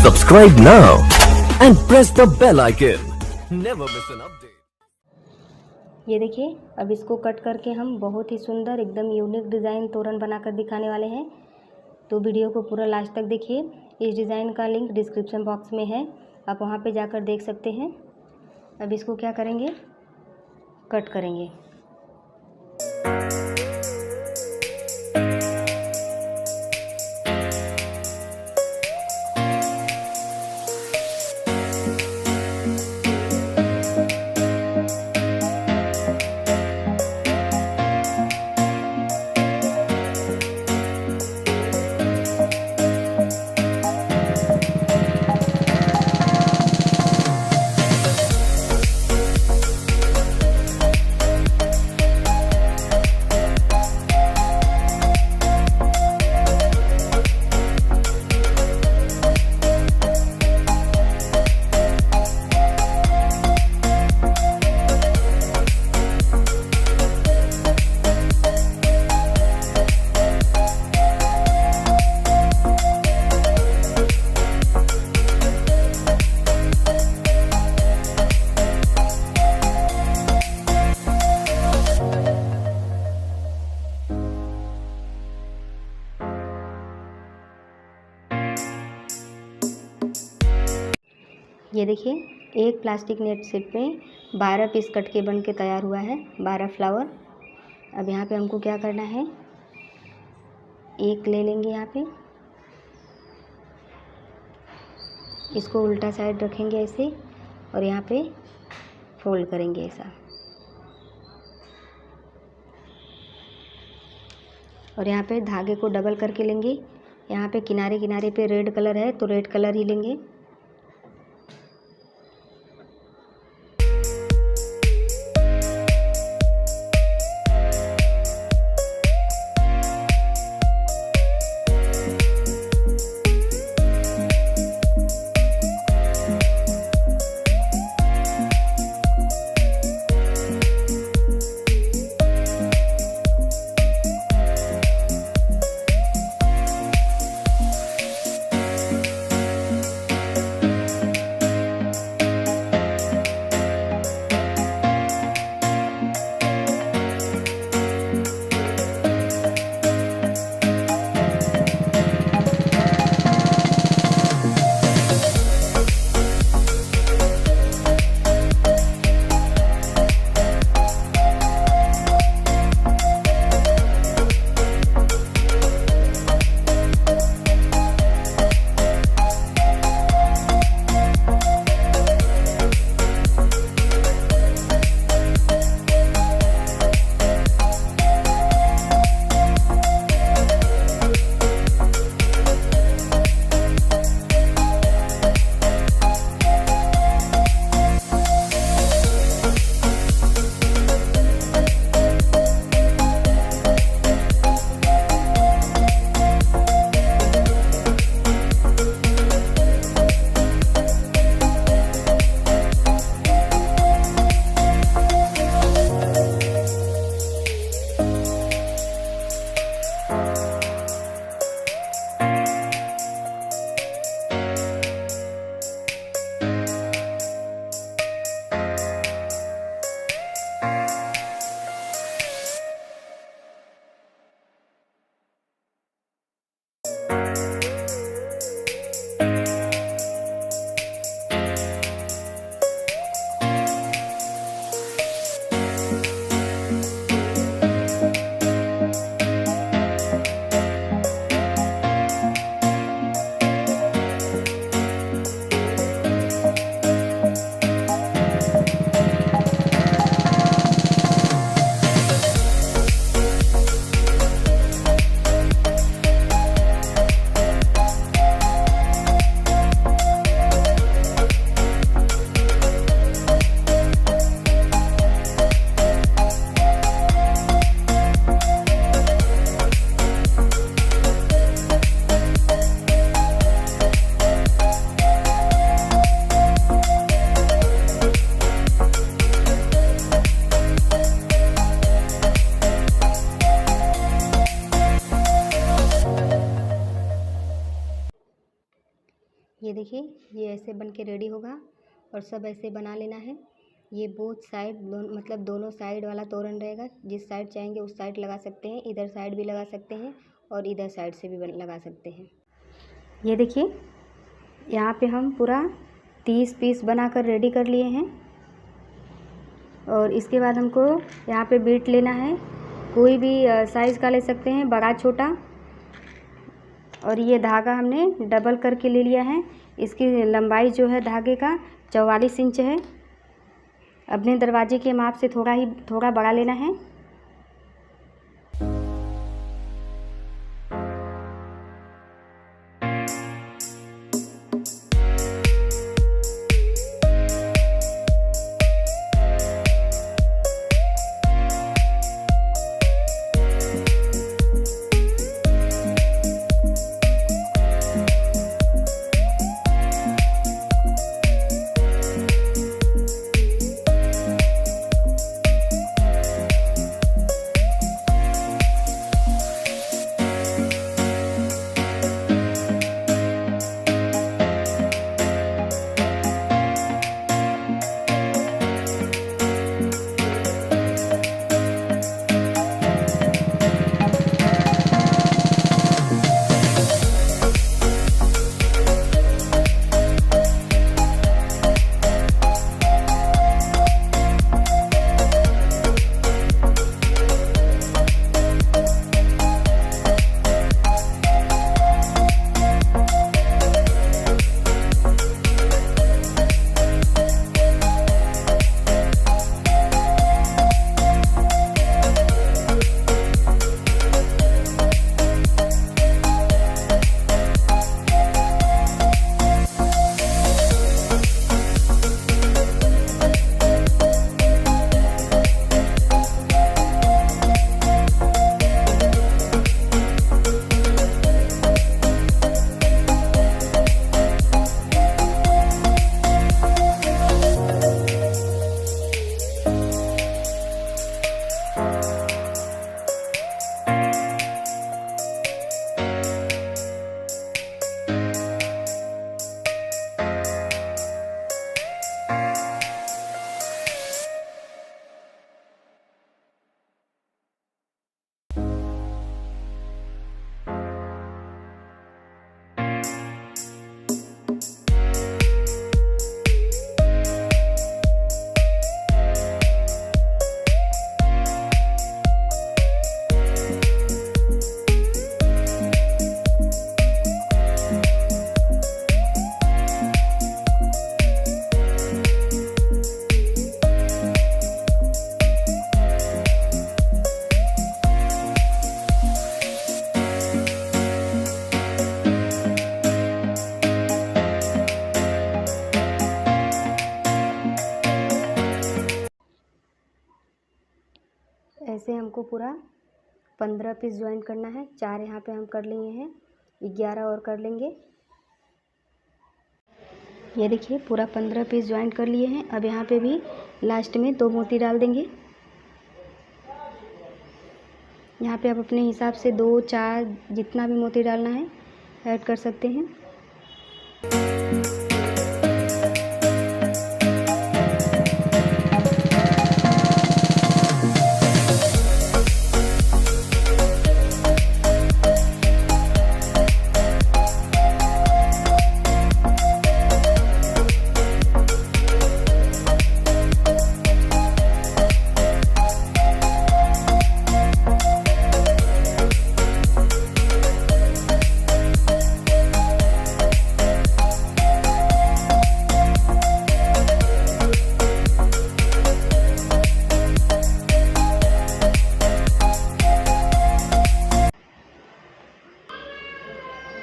Subscribe now and press the bell icon. Never miss an update. ये देखिए, अब इसको कट करके हम बहुत ही सुंदर एकदम यूनिक डिज़ाइन तोरण बनाकर दिखाने वाले हैं। तो वीडियो को पूरा लास्ट तक देखिए। इस डिज़ाइन का लिंक डिस्क्रिप्शन बॉक्स में है, आप वहां पे जाकर देख सकते हैं। अब इसको क्या करेंगे, कट करेंगे। ये देखिए, एक प्लास्टिक नेट सेट में 12 पीस कट के बन के तैयार हुआ है, 12 फ्लावर। अब यहाँ पे हमको क्या करना है, एक ले लेंगे यहाँ पे, इसको उल्टा साइड रखेंगे ऐसे और यहाँ पे फोल्ड करेंगे ऐसा। और यहाँ पे धागे को डबल करके लेंगे। यहाँ पे किनारे किनारे पे रेड कलर है तो रेड कलर ही लेंगे। ये देखिए, ये ऐसे बन के रेडी होगा और सब ऐसे बना लेना है। ये बोथ साइड मतलब दोनों साइड वाला तोरण रहेगा। जिस साइड चाहेंगे उस साइड लगा सकते हैं, इधर साइड भी लगा सकते हैं और इधर साइड से भी लगा सकते हैं। ये देखिए, यहाँ पे हम पूरा 30 पीस बनाकर रेडी कर लिए हैं। और इसके बाद हमको यहाँ पे बीट लेना है। कोई भी साइज़ का ले सकते हैं, बड़ा छोटा। और ये धागा हमने डबल करके ले लिया है। इसकी लंबाई जो है धागे का 44 इंच है। अपने दरवाजे के माप से थोड़ा बड़ा लेना है। ऐसे हमको पूरा 15 पीस ज्वाइन करना है। 4 यहाँ पे हम कर लिए हैं, 11 और कर लेंगे। ये देखिए, पूरा 15 पीस ज्वाइन कर लिए हैं। अब यहाँ पे भी लास्ट में 2 मोती डाल देंगे। यहाँ पे आप अपने हिसाब से 2, 4 जितना भी मोती डालना है ऐड कर सकते हैं।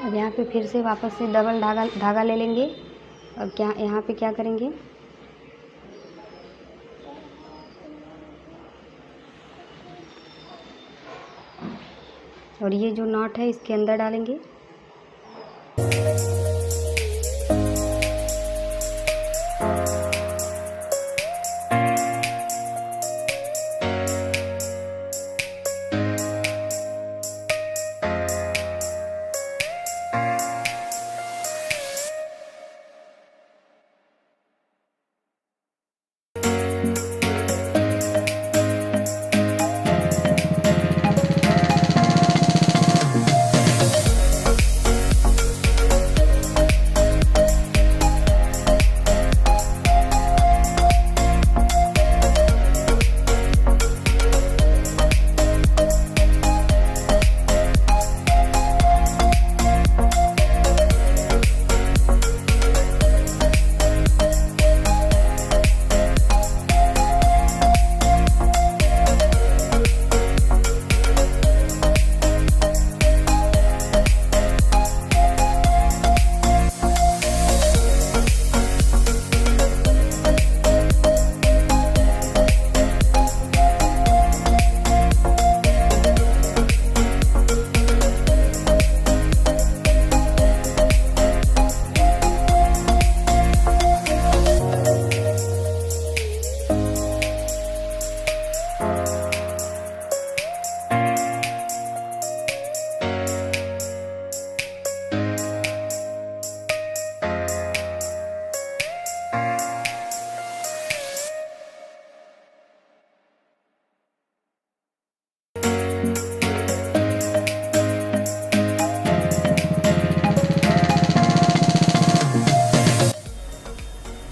अब यहाँ पे फिर से वापस से डबल धागा ले लेंगे। अब क्या यहाँ पे क्या करेंगे, और ये जो नॉट है इसके अंदर डालेंगे।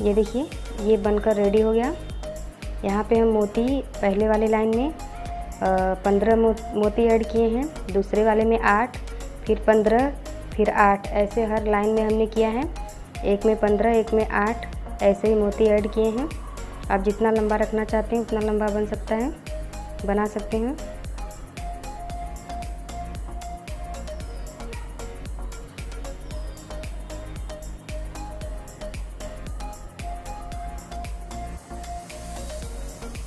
ये देखिए ये बनकर रेडी हो गया। यहाँ पे हम मोती पहले वाले लाइन में 15 मोती ऐड किए हैं, दूसरे वाले में 8, फिर 15, फिर 8, ऐसे हर लाइन में हमने किया है। एक में 15, एक में 8, ऐसे ही मोती ऐड किए हैं। आप जितना लंबा रखना चाहते हैं उतना लंबा बना सकते हैं।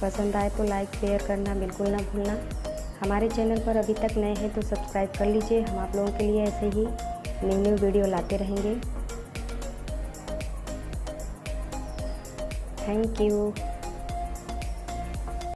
पसंद आए तो लाइक शेयर करना बिल्कुल ना भूलना। हमारे चैनल पर अभी तक नए हैं तो सब्सक्राइब कर लीजिए। हम आप लोगों के लिए ऐसे ही न्यू वीडियो लाते रहेंगे। Thank you.